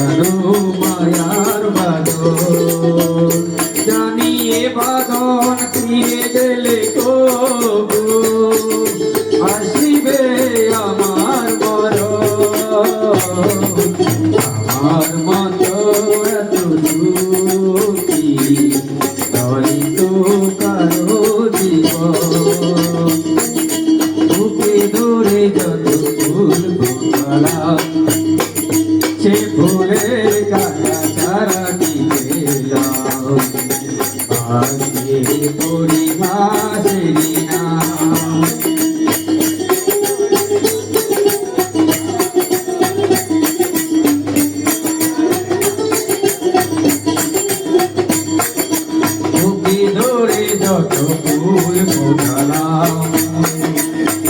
জানো মায়ার বাঁধন জানিয়ে বাঁধন ফিরে গেলে তবু আসিবে আমার মরণ আমার মতো এত সুখী হয়তো কারো জীবন বুকে ধরে যত ফুল ফোটালাম সে ফুলের কাটা সারা দিলাম আগে পরিহাসেরি নাম বুকে ধরে যত ফুল ফোটালাম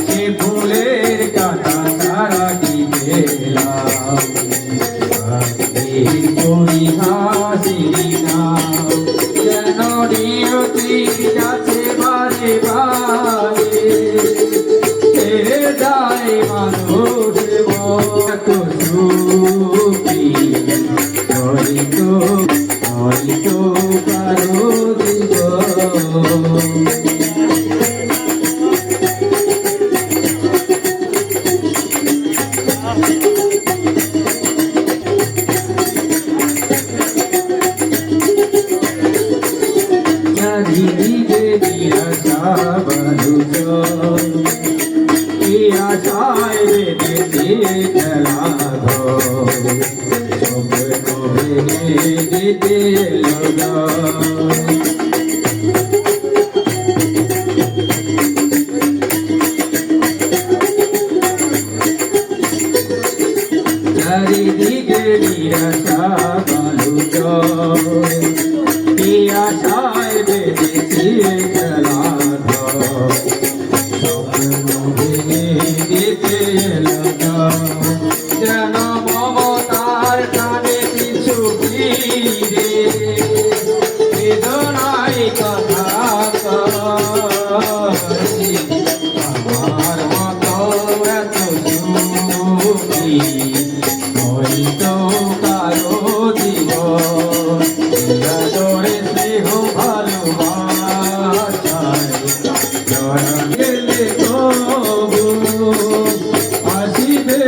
সে ফুলের কাটা সারা দিলাম পরিহাসেরি নাম যেন নিয়তি যাচ্ছে বারে বারে ছেড়ে যায় মানুষ এত সুখী হয়তো হয়তো কারো জীবন চারিদিকে নিরাশা বালুচ এই আশায় বেঁধেছে খেলা ঘর স্বপ্ন ভেঙে দিতে এলো চারিদিকে নিরাশা বালুচ আশায় বেঁধেছি খেলা স্বপ্ন ভেঙে দিতে যেন মমতার টানে কিছু ফিরে বেদনাই কথা আমার মতো এত সুখী হয়তো কারো জীবন আদরে স্নেহ ভালোবাসায় জড়া গেলে তবু আসিবে